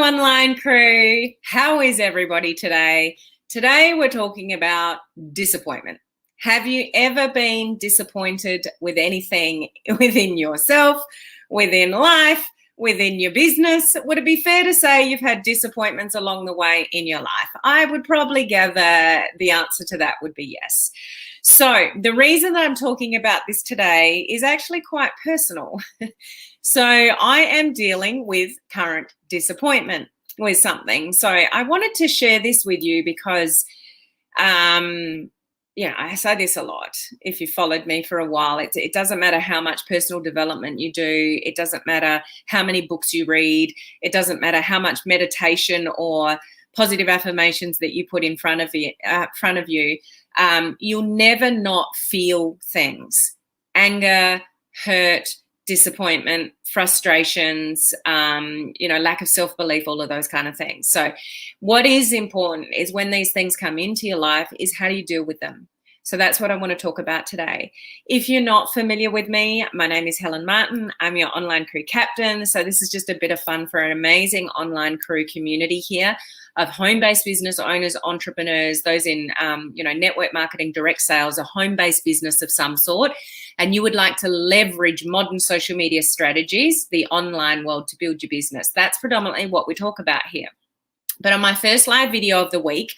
online crew. How is everybody today? Today we're talking about disappointment. Have you ever been disappointed with anything within yourself, within life, within your business? Would it be fair to say you've had disappointments along the way in your life? I would probably gather the answer to that would be yes. So the reason that I'm talking about this today is actually quite personal. So I am dealing with current disappointment with something. So I wanted to share this with you because, I say this a lot. If you followed me for a while, it doesn't matter how much personal development you do. It doesn't matter how many books you read. It doesn't matter how much meditation or positive affirmations that you put in front of you. You'll never not feel things: anger, hurt, disappointment, frustrations, lack of self-belief, all of those kind of things. So what is important is when these things come into your life is how do you deal with them? So that's what I want to talk about today. If you're not familiar with me, my name is Helen Martin. I'm your online crew captain. So this is just a bit of fun for an amazing online crew community here of home-based business owners, entrepreneurs, those in, network marketing, direct sales, a home-based business of some sort. And you would like to leverage modern social media strategies, the online world, to build your business. That's predominantly what we talk about here. But on my first live video of the week,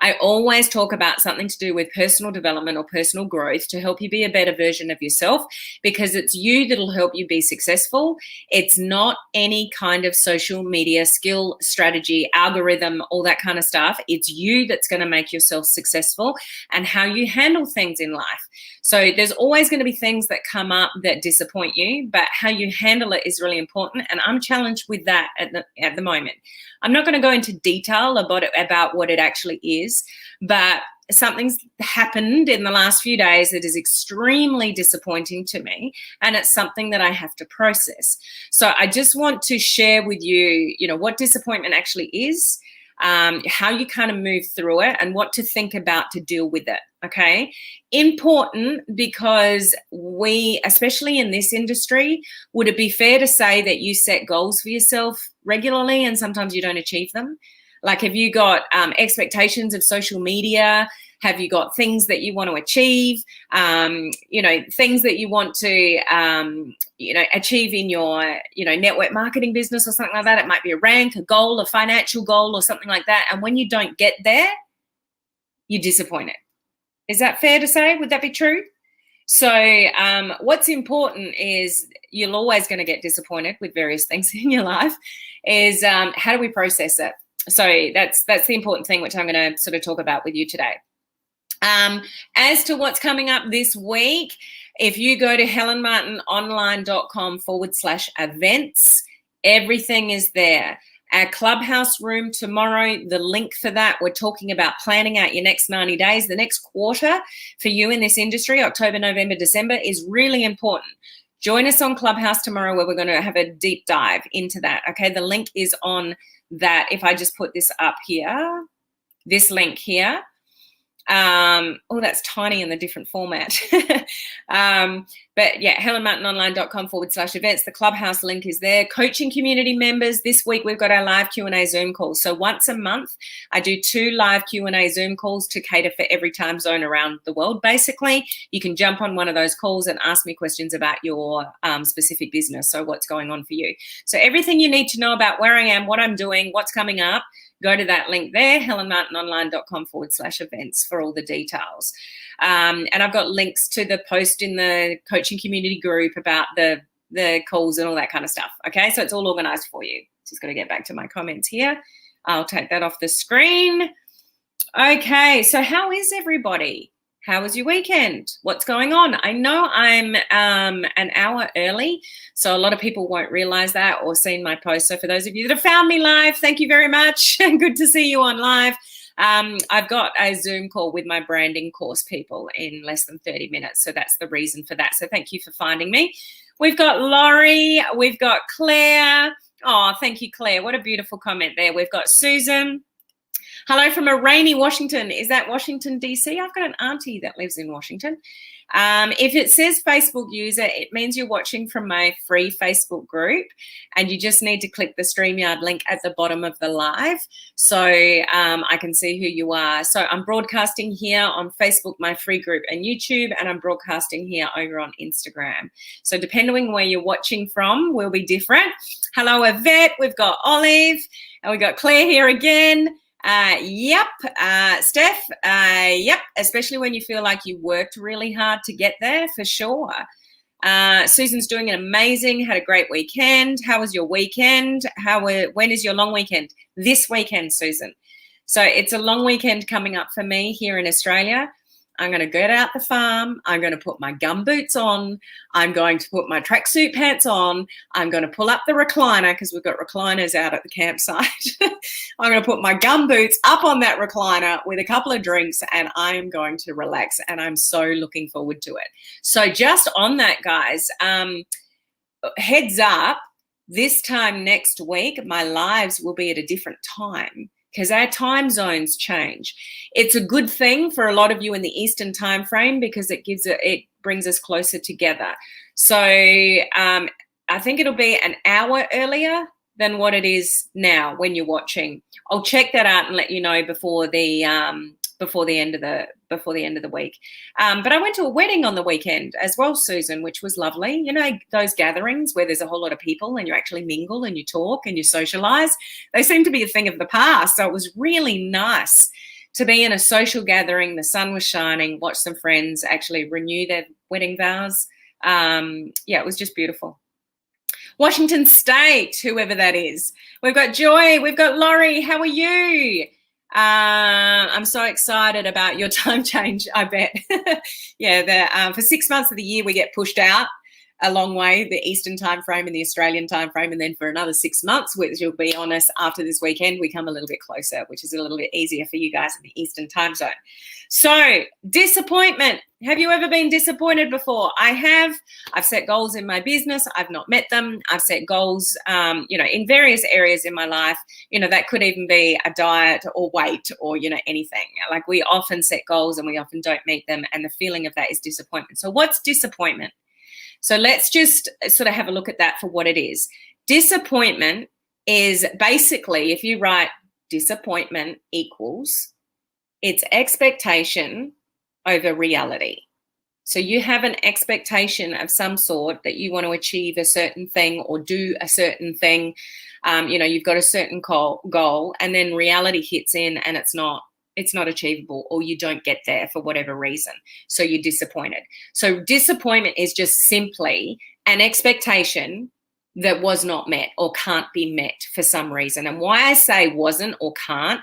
I always talk about something to do with personal development or personal growth to help you be a better version of yourself, because it's you that'll help you be successful. It's not any kind of social media skill, strategy, algorithm, all that kind of stuff. It's you that's going to make yourself successful and how you handle things in life. So there's always going to be things that come up that disappoint you, but how you handle it is really important. And I'm challenged with that at the moment. I'm not going to go into detail about what it actually is, but something's happened in the last few days that is extremely disappointing to me, and it's something that I have to process. So I just want to share with you, what disappointment actually is, how you kind of move through it, and what to think about to deal with it. Okay. Important, because we, especially in this industry, would it be fair to say that you set goals for yourself regularly and sometimes you don't achieve them? Like, have you got expectations of social media? Have you got things that you want to achieve? Things that you want to, achieve in your, network marketing business or something like that. It might be a rank, a goal, a financial goal or something like that. And when you don't get there, you're disappointed. Is that fair to say? Would that be true? So what's important is you're always going to get disappointed with various things in your life, is how do we process it? So that's the important thing, which I'm going to sort of talk about with you today. As to what's coming up this week, if you go to helenmartinonline.com/events, everything is there. Our Clubhouse room tomorrow, the link for that, we're talking about planning out your next 90 days. The next quarter for you in this industry, October, November, December, is really important. Join us on Clubhouse tomorrow where we're going to have a deep dive into that. Okay, the link is on that. If I just put this up here, this link here. That's tiny in the different format. But yeah, helenmartinonline.com/events. The Clubhouse link is there. Coaching community members, this week we've got our live Q&A Zoom calls. So once a month, I do 2 live Q&A Zoom calls to cater for every time zone around the world, basically. You can jump on one of those calls and ask me questions about your specific business, so what's going on for you. So everything you need to know about where I am, what I'm doing, what's coming up, go to that link there, helenmartinonline.com/events for all the details. And I've got links to the post in the coaching community group about the calls and all that kind of stuff. Okay, so it's all organized for you. Just got to get back to my comments here. I'll take that off the screen. Okay, so how is everybody? How was your weekend? What's going on? I know I'm an hour early, so a lot of people won't realize that or seen my post. So for those of you that have found me live, thank you very much. Good to see you on live. I've got a Zoom call with my branding course people in less than 30 minutes. So that's the reason for that. So thank you for finding me. We've got Laurie. We've got Claire. Oh, thank you, Claire. What a beautiful comment there. We've got Susan. Hello from a rainy Washington. Is that Washington, D.C.? I've got an auntie that lives in Washington. If it says Facebook user, it means you're watching from my free Facebook group, and you just need to click the StreamYard link at the bottom of the live so I can see who you are. So I'm broadcasting here on Facebook, my free group, and YouTube, and I'm broadcasting here over on Instagram. So depending where you're watching from will be different. Hello, Yvette. We've got Olive, and we've got Claire here again. Steph, yep, especially when you feel like you worked really hard to get there, for sure. Susan's doing an amazing, had a great weekend. How was your weekend? When is your long weekend? This weekend, Susan. So it's a long weekend coming up for me here in Australia. I'm going to get out the farm. I'm going to put my gum boots on. I'm going to put my tracksuit pants on. I'm going to pull up the recliner because we've got recliners out at the campsite. I'm going to put my gum boots up on that recliner with a couple of drinks, and I'm going to relax, and I'm so looking forward to it. So just on that, guys, heads up, this time next week, my lives will be at a different time, because our time zones change. It's a good thing for a lot of you in the Eastern time frame because it brings us closer together. So I think it'll be an hour earlier than what it is now when you're watching. I'll check that out and let you know before the end of the week. But I went to a wedding on the weekend as well, Susan, which was lovely. You know, those gatherings where there's a whole lot of people and you actually mingle and you talk and you socialize, they seem to be a thing of the past. So it was really nice to be in a social gathering. The sun was shining, watch some friends actually renew their wedding vows. It was just beautiful. Washington State, whoever that is. We've got Joy, we've got Laurie. How are you? I'm so excited about your time change, I bet. For 6 months of the year, we get pushed out a long way, the Eastern time frame and the Australian time frame, and then for another 6 months, which you'll be honest, after this weekend, we come a little bit closer, which is a little bit easier for you guys in the Eastern time zone. So, disappointment. Have you ever been disappointed before? I have. I've set goals in my business. I've not met them. I've set goals, in various areas in my life. That could even be a diet or weight or, anything. Like, we often set goals and we often don't meet them. And the feeling of that is disappointment. So what's disappointment? So let's just sort of have a look at that for what it is. Disappointment is basically, if you write disappointment equals, it's expectation over reality. So you have an expectation of some sort that you want to achieve a certain thing or do a certain thing. You've got a certain goal, and then reality hits in and it's not achievable, or you don't get there for whatever reason. So you're disappointed. So disappointment is just simply an expectation that was not met or can't be met for some reason. And why I say wasn't or can't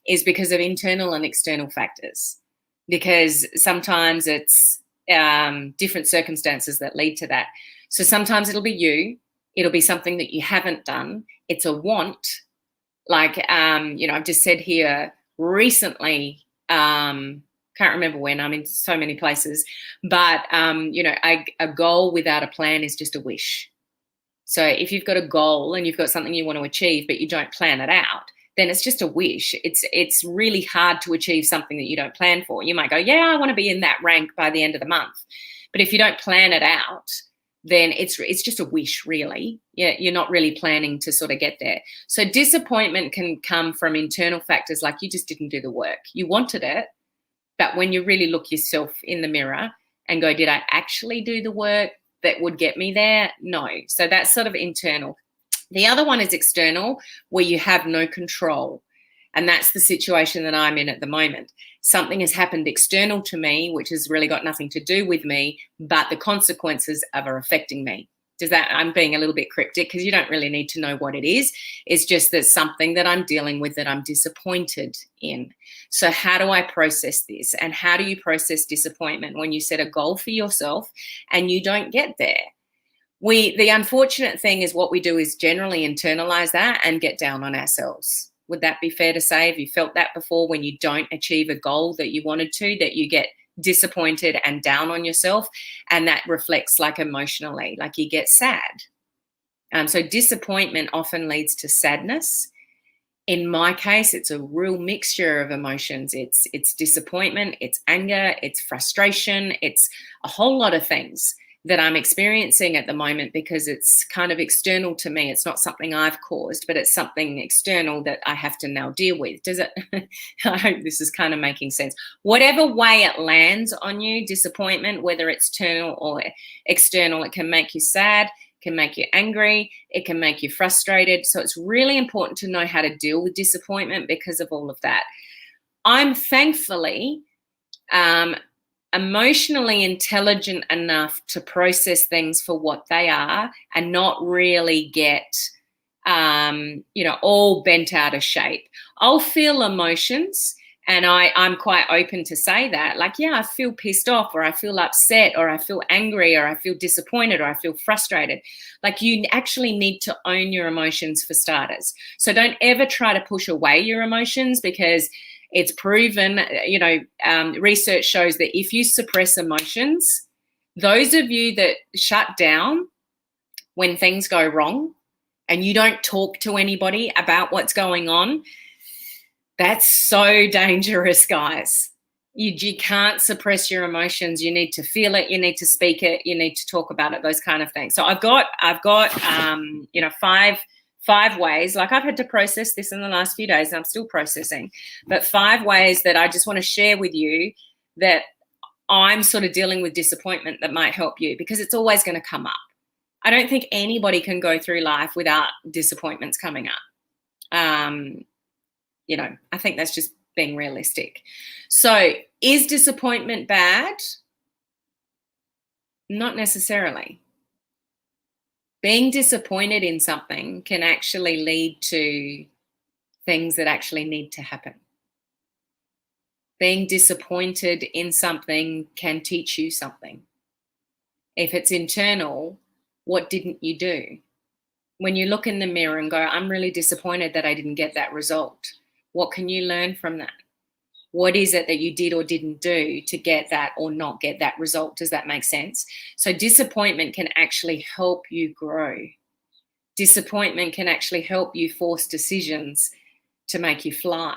is because of internal and external factors, because sometimes it's different circumstances that lead to that. So sometimes it'll be it'll be something that you haven't done. It's a want. Like, I've just said here, recently, can't remember when, I'm in so many places, but, a goal without a plan is just a wish. So if you've got a goal and you've got something you want to achieve, but you don't plan it out, then it's just a wish. It's really hard to achieve something that you don't plan for. You might go, yeah, I want to be in that rank by the end of the month. But if you don't plan it out, then it's just a wish, really. Yeah, you're not really planning to sort of get there. So disappointment can come from internal factors, like you just didn't do the work. You wanted it, but when you really look yourself in the mirror and go, did I actually do the work that would get me there? No. So that's sort of internal. The other one is external, where you have no control. And that's the situation that I'm in at the moment. Something has happened external to me, which has really got nothing to do with me, but the consequences are affecting me. I'm being a little bit cryptic because you don't really need to know what it is. It's just there's something that I'm dealing with that I'm disappointed in. So how do I process this? And how do you process disappointment when you set a goal for yourself and you don't get there? The unfortunate thing is what we do is generally internalize that and get down on ourselves. Would that be fair to say? Have you felt that before, when you don't achieve a goal that you wanted to, that you get disappointed and down on yourself, and that reflects like emotionally, like you get sad? So disappointment often leads to sadness. In my case, it's a real mixture of emotions. It's disappointment, it's anger, it's frustration, it's a whole lot of things that I'm experiencing at the moment because it's kind of external to me. It's not something I've caused, but it's something external that I have to now deal with. Does it? I hope this is kind of making sense. Whatever way it lands on you, disappointment, whether it's internal or external, it can make you sad, can make you angry, it can make you frustrated. So it's really important to know how to deal with disappointment because of all of that. I'm thankfully emotionally intelligent enough to process things for what they are and not really get all bent out of shape. I'll feel emotions, and I'm quite open to say that. Like, yeah, I feel pissed off, or I feel upset, or I feel angry, or I feel disappointed, or I feel frustrated. Like, you actually need to own your emotions for starters. So don't ever try to push away your emotions, because it's proven, research shows that if you suppress emotions, those of you that shut down when things go wrong and you don't talk to anybody about what's going on, that's so dangerous, guys. You can't suppress your emotions. You need to feel it. You need to speak it. You need to talk about it. Those kind of things. So I've got five ways. Like, I've had to process this in the last few days, and I'm still processing. But 5 ways that I just want to share with you that I'm sort of dealing with disappointment that might help you, because it's always going to come up. I don't think anybody can go through life without disappointments coming up. I think that's just being realistic. So, is disappointment bad? Not necessarily. Being disappointed in something can actually lead to things that actually need to happen. Being disappointed in something can teach you something. If it's internal, what didn't you do? When you look in the mirror and go, I'm really disappointed that I didn't get that result, what can you learn from that? What is it that you did or didn't do to get that or not get that result? Does that make sense? So disappointment can actually help you grow. Disappointment can actually help you force decisions to make you fly.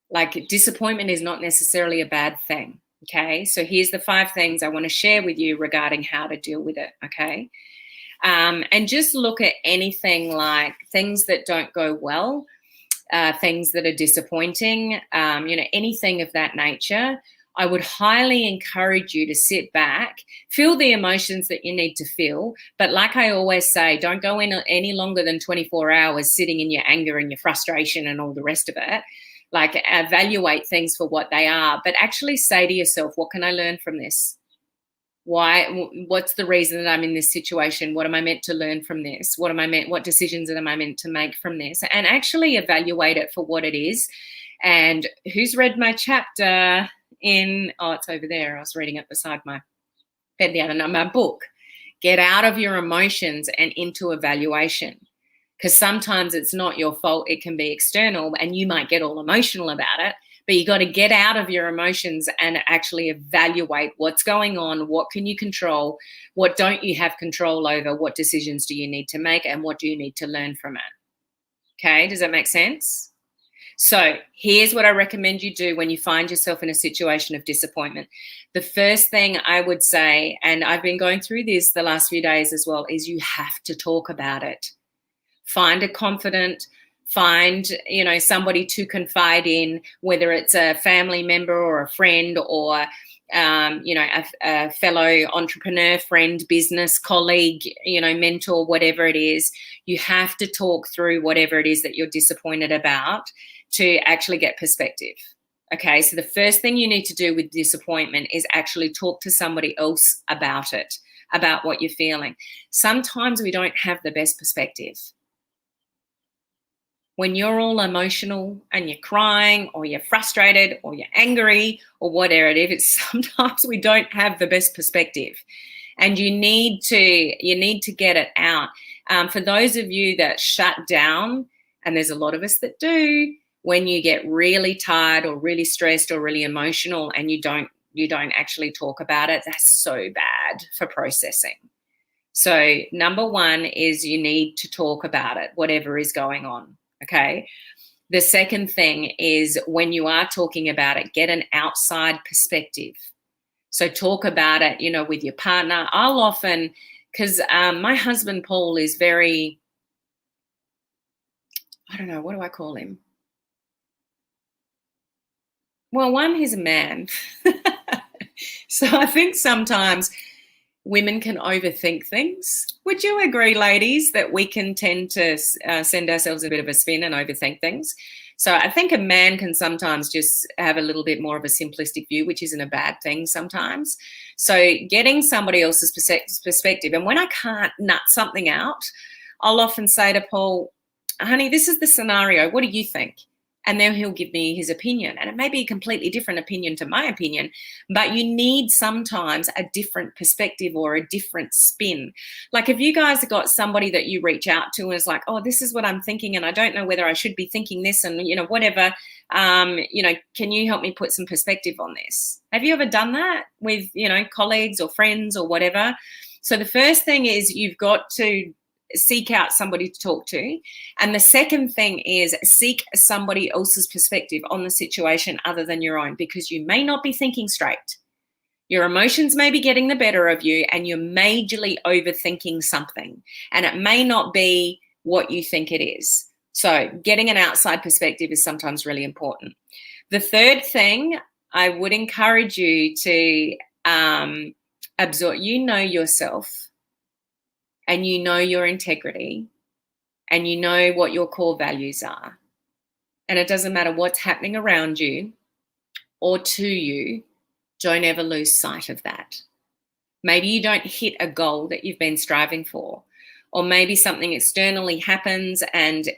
Like, disappointment is not necessarily a bad thing, okay? So here's the 5 things I want to share with you regarding how to deal with it, okay? And just look at anything like things that don't go well, things that are disappointing, anything of that nature. I would highly encourage you to sit back, feel the emotions that you need to feel. But like I always say, don't go in any longer than 24 hours sitting in your anger and your frustration and all the rest of it. Like, evaluate things for what they are, but actually say to yourself, what can I learn from this? What's the reason that I'm in this situation? What am I meant to learn from this? What decisions am I meant to make from this? And actually evaluate it for what it is. And who's read my chapter it's over there. I was reading it beside my bed the other night, my book. Get out of your emotions and into evaluation. Because sometimes it's not your fault. It can be external, and you might get all emotional about it. But you got to get out of your emotions and actually evaluate what's going on, what can you control, what don't you have control over, what decisions do you need to make, and what do you need to learn from it. Okay, does that make sense? So here's what I recommend you do when you find yourself in a situation of disappointment. The first thing I would say, and I've been going through this the last few days as well, is you have to talk about it. Find a confidant, find, somebody to confide in, whether it's a family member or a friend or, a fellow entrepreneur, friend, business colleague, mentor, whatever it is. You have to talk through whatever it is that you're disappointed about to actually get perspective. Okay, so the first thing you need to do with disappointment is actually talk to somebody else about it, about what you're feeling. Sometimes we don't have the best perspective. When you're all emotional and you're crying or you're frustrated or you're angry or whatever it is, sometimes we don't have the best perspective, and you need to get it out. For those of you that shut down, and there's a lot of us that do, when you get really tired or really stressed or really emotional and you don't actually talk about it, that's so bad for processing. So number 1 is you need to talk about it, whatever is going on. Okay. The second thing is when you are talking about it, get an outside perspective. So talk about it, with your partner. I'll often, because my husband, Paul, is very, I don't know, what do I call him? Well, one, he's a man. So I think sometimes women can overthink things. Would you agree, ladies, that we can tend to send ourselves a bit of a spin and overthink things? So I think a man can sometimes just have a little bit more of a simplistic view, which isn't a bad thing sometimes. So getting somebody else's perspective, and when I can't nut something out, I'll often say to Paul, honey, this is the scenario. What do you think? And then he'll give me his opinion. And it may be a completely different opinion to my opinion, but you need sometimes a different perspective or a different spin. Like if you guys have got somebody that you reach out to and is like, oh, this is what I'm thinking, and I don't know whether I should be thinking this, and whatever, can you help me put some perspective on this? Have you ever done that with, colleagues or friends or whatever? So the first thing is you've got to seek out somebody to talk to. And the second thing is seek somebody else's perspective on the situation other than your own, because you may not be thinking straight. Your emotions may be getting the better of you and you're majorly overthinking something, and it may not be what you think it is. So getting an outside perspective is sometimes really important. The third thing I would encourage you to absorb, yourself, and your integrity, and what your core values are. And it doesn't matter what's happening around you or to you, don't ever lose sight of that. Maybe you don't hit a goal that you've been striving for, or maybe something externally happens and,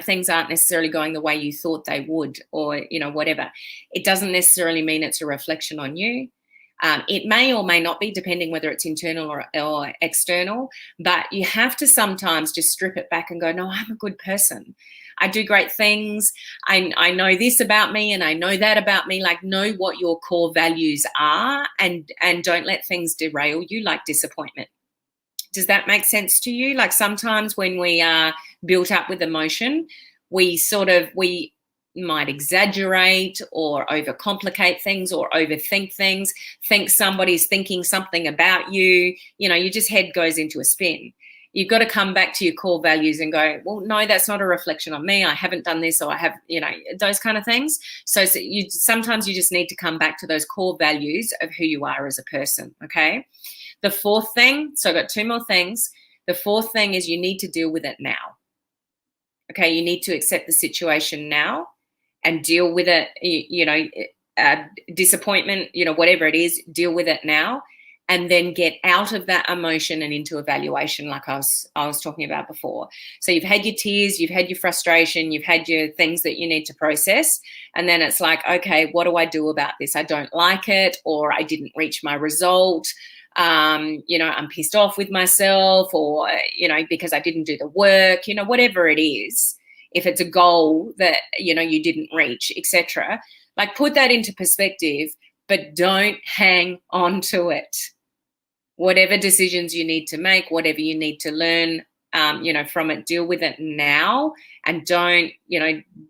things aren't necessarily going the way you thought they would, or, whatever. It doesn't necessarily mean it's a reflection on you. It may or may not be, depending whether it's internal or external, but you have to sometimes just strip it back and go, no, I'm a good person. I do great things. I know this about me and I know that about me. Like, know what your core values are, and don't let things derail you, like disappointment. Does that make sense to you? Like sometimes when we are built up with emotion, we might exaggerate or overcomplicate things or overthink things, think somebody's thinking something about you, your just head goes into a spin. You've got to come back to your core values and go, well, no, that's not a reflection on me. I haven't done this, or I have, those kind of things. So sometimes you just need to come back to those core values of who you are as a person, okay? The fourth thing, so I've got two more things. The fourth thing is you need to deal with it now. Okay, you need to accept the situation now and deal with it, disappointment, whatever it is, deal with it now, and then get out of that emotion and into evaluation, like I was talking about before. So you've had your tears, you've had your frustration, you've had your things that you need to process, and then it's like, okay, what do I do about this? I don't like it, or I didn't reach my result. I'm pissed off with myself, or, because I didn't do the work, whatever it is. If it's a goal that, you didn't reach, etc., like put that into perspective, but don't hang on to it. Whatever decisions you need to make, whatever you need to learn, from it, deal with it now, and don't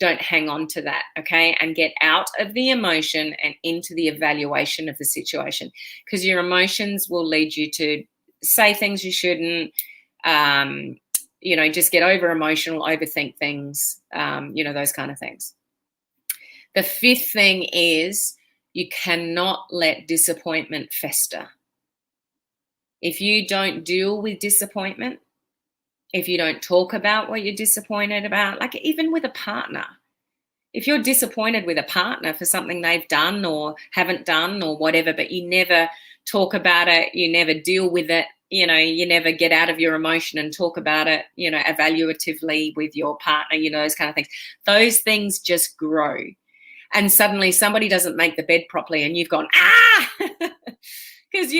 hang on to that, okay? And get out of the emotion and into the evaluation of the situation, because your emotions will lead you to say things you shouldn't, just get over emotional, overthink things, those kind of things. The fifth thing is you cannot let disappointment fester. If you don't deal with disappointment, if you don't talk about what you're disappointed about, like even with a partner, if you're disappointed with a partner for something they've done or haven't done or whatever, but you never talk about it, you never deal with it, you never get out of your emotion and talk about it, evaluatively with your partner, those kind of things. Those things just grow. And suddenly somebody doesn't make the bed properly and you've gone, because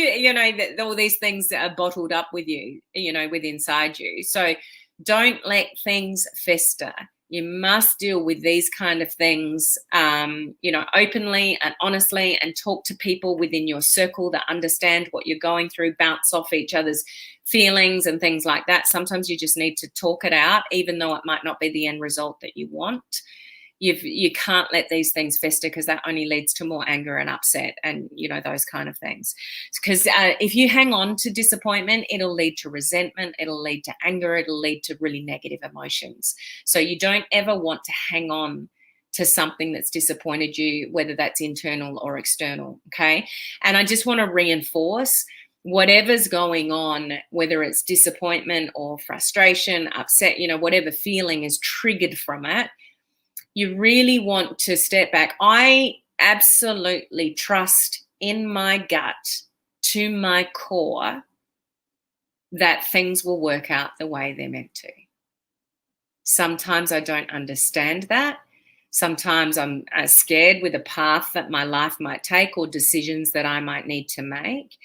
all these things are bottled up with you, with inside you. So don't let things fester. You must deal with these kind of things, openly and honestly, and talk to people within your circle that understand what you're going through, bounce off each other's feelings and things like that. Sometimes you just need to talk it out, even though it might not be the end result that you want. You can't let these things fester, because that only leads to more anger and upset and, those kind of things. Because if you hang on to disappointment, it'll lead to resentment, it'll lead to anger, it'll lead to really negative emotions. So you don't ever want to hang on to something that's disappointed you, whether that's internal or external, okay? And I just want to reinforce, whatever's going on, whether it's disappointment or frustration, upset, whatever feeling is triggered from it, you really want to step back. I absolutely trust in my gut, to my core, that things will work out the way they're meant to. Sometimes I don't understand that. Sometimes I'm scared with the path that my life might take or decisions that I might need to make.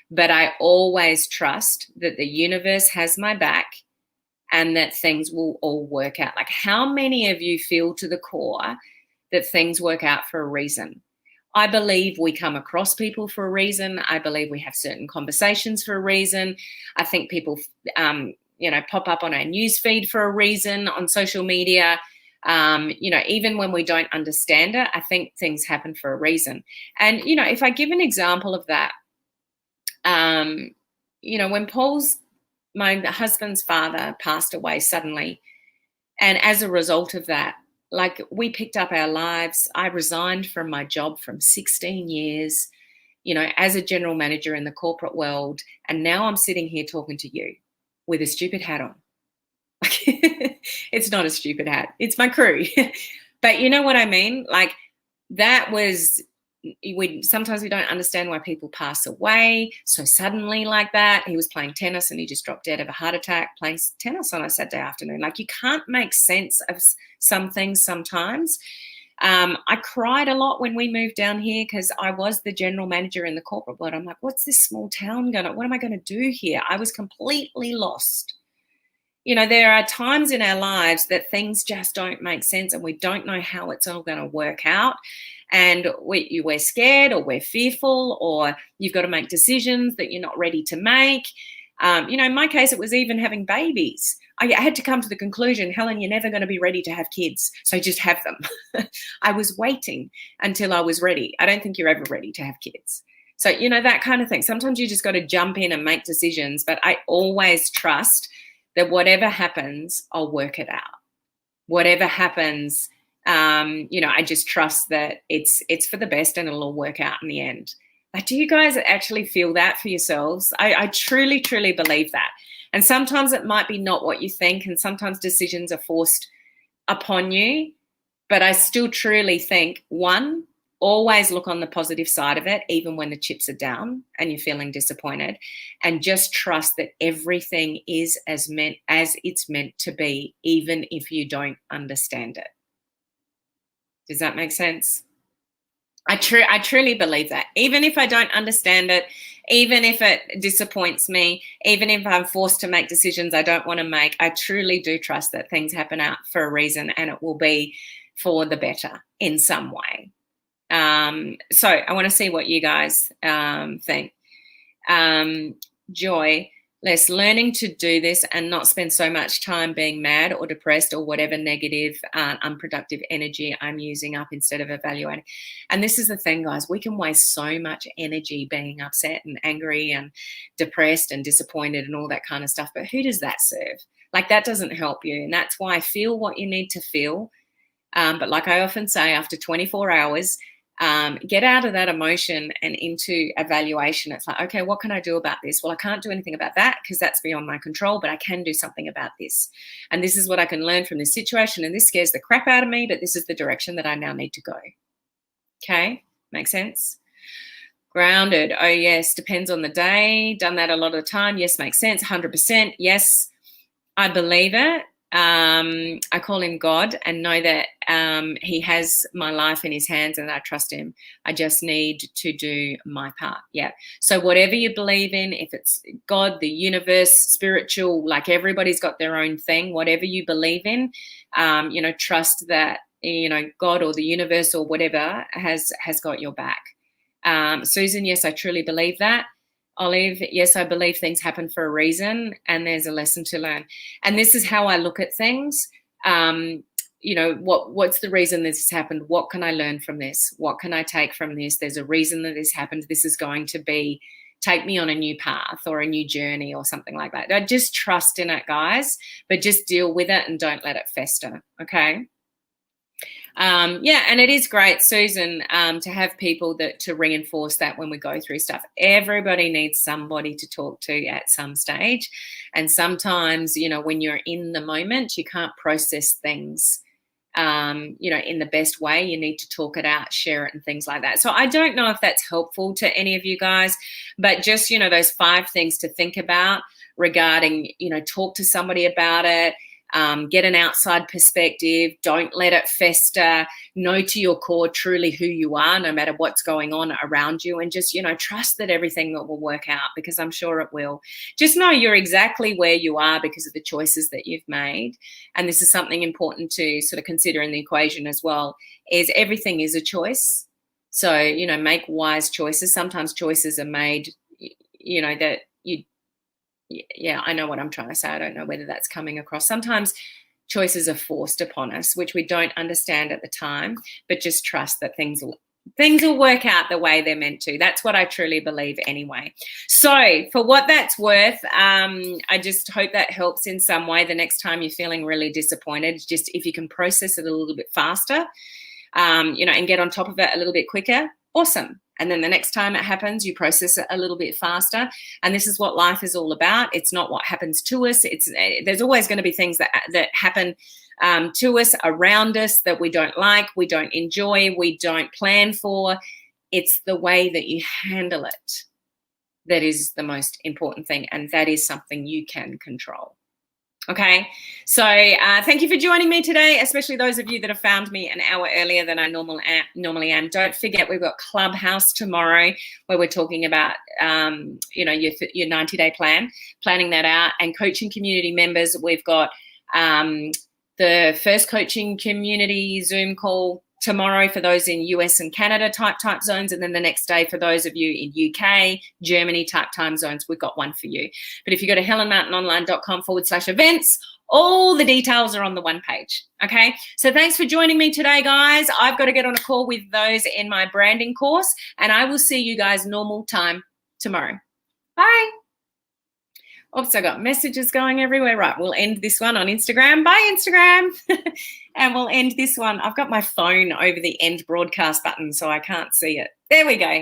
But I always trust that the universe has my back and that things will all work out. Like, how many of you feel to the core that things work out for a reason? I believe we come across people for a reason. I believe we have certain conversations for a reason. I think people, pop up on our news feed for a reason on social media. Even when we don't understand it, I think things happen for a reason. And, if I give an example of that, when my husband's father passed away suddenly, and as a result of that, like, we picked up our lives. I resigned from my job from 16 years, as a general manager in the corporate world, and now I'm sitting here talking to you with a stupid hat on. It's not a stupid hat, it's my crew. But you know what I mean? Like, that was, sometimes we don't understand why people pass away so suddenly like that. He was playing tennis and he just dropped dead of a heart attack playing tennis on a Saturday afternoon. Like, you can't make sense of some things sometimes. I cried a lot when we moved down here, because I was the general manager in the corporate world. I'm like, what's this small town what am I going to do here? I was completely lost. There are times in our lives that things just don't make sense and we don't know how it's all going to work out. And we're scared, or we're fearful, or you've got to make decisions that you're not ready to make. In my case, it was even having babies. I had to come to the conclusion, Helen, you're never going to be ready to have kids, so just have them. I was waiting until I was ready. I don't think you're ever ready to have kids. So, that kind of thing. Sometimes you just got to jump in and make decisions, but I always trust that whatever happens, I'll work it out. Whatever happens, I just trust that it's for the best and it'll all work out in the end. Like, do you guys actually feel that for yourselves? I truly, truly believe that. And sometimes it might be not what you think, and sometimes decisions are forced upon you. But I still truly think, one, always look on the positive side of it, even when the chips are down and you're feeling disappointed, and just trust that everything is as it's meant to be, even if you don't understand it. Does that make sense? I truly believe that. Even if I don't understand it, even if it disappoints me, even if I'm forced to make decisions I don't want to make, I truly do trust that things happen out for a reason, and it will be for the better in some way. So I want to see what you guys think. Joy, Les, learning to do this and not spend so much time being mad or depressed or whatever negative, unproductive energy I'm using up, instead of evaluating. And this is the thing, guys, we can waste so much energy being upset and angry and depressed and disappointed and all that kind of stuff. But who does that serve? Like, that doesn't help you. And that's why feel what you need to feel. But like I often say, after 24 hours, get out of that emotion and into evaluation. It's like, okay, what can I do about this? Well, I can't do anything about that because that's beyond my control, but I can do something about this. And this is what I can learn from this situation. And this scares the crap out of me, but this is the direction that I now need to go. Okay, make sense? Grounded. Oh, yes, depends on the day. Done that a lot of the time. Yes, makes sense. 100%. Yes, I believe it. I call him God and know that he has my life in his hands and I trust him. I just need to do my part. Yeah. So whatever you believe in, if it's God, the universe, spiritual, like everybody's got their own thing, whatever you believe in, trust that, God or the universe or whatever has got your back. Susan, yes, I truly believe that. Olive, yes, I believe things happen for a reason and there's a lesson to learn. And this is how I look at things. What's the reason this has happened? What can I learn from this? What can I take from this? There's a reason that this happened. This is going to take me on a new path or a new journey or something like that. I just trust in it, guys, but just deal with it and don't let it fester, okay? And it is great, Susan, to have people to reinforce that when we go through stuff. Everybody needs somebody to talk to at some stage. And sometimes, when you're in the moment, you can't process things, in the best way. You need to talk it out, share it and things like that. So I don't know if that's helpful to any of you guys, but just, those 5 things to think about regarding, talk to somebody about it. Get an outside perspective. Don't let it fester. Know to your core truly who you are, no matter what's going on around you. And just, trust that everything will work out, because I'm sure it will. Just know you're exactly where you are because of the choices that you've made. And this is something important to sort of consider in the equation as well, is everything is a choice. So, make wise choices. Sometimes choices are made, that you... Yeah, I know what I'm trying to say. I don't know whether that's coming across. Sometimes choices are forced upon us, which we don't understand at the time, but just trust that things will work out the way they're meant to. That's what I truly believe anyway. So for what that's worth, I just hope that helps in some way. The next time you're feeling really disappointed, just if you can process it a little bit faster, and get on top of it a little bit quicker, awesome. And then the next time it happens, you process it a little bit faster. And this is what life is all about. It's not what happens to us. There's always going to be things that happen to us, around us, that we don't like, we don't enjoy, we don't plan for. It's the way that you handle it that is the most important thing. And that is something you can control. Okay, so thank you for joining me today, especially those of you that have found me an hour earlier than I normally am. Don't forget, we've got Clubhouse tomorrow where we're talking about, your 90-day plan, planning that out, and coaching community members. We've got the first coaching community Zoom call tomorrow for those in US and Canada type zones, and then the next day for those of you in UK, Germany type time zones, we've got one for you. But if you go to helenmartinonline.com/events, all the details are on the one page. Okay, so thanks for joining me today, guys. I've got to get on a call with those in my branding course, and I will see you guys normal time tomorrow. Bye. Oops, I got messages going everywhere. Right, we'll end this one on Instagram. Bye, Instagram. And we'll end this one. I've got my phone over the end broadcast button, so I can't see it. There we go.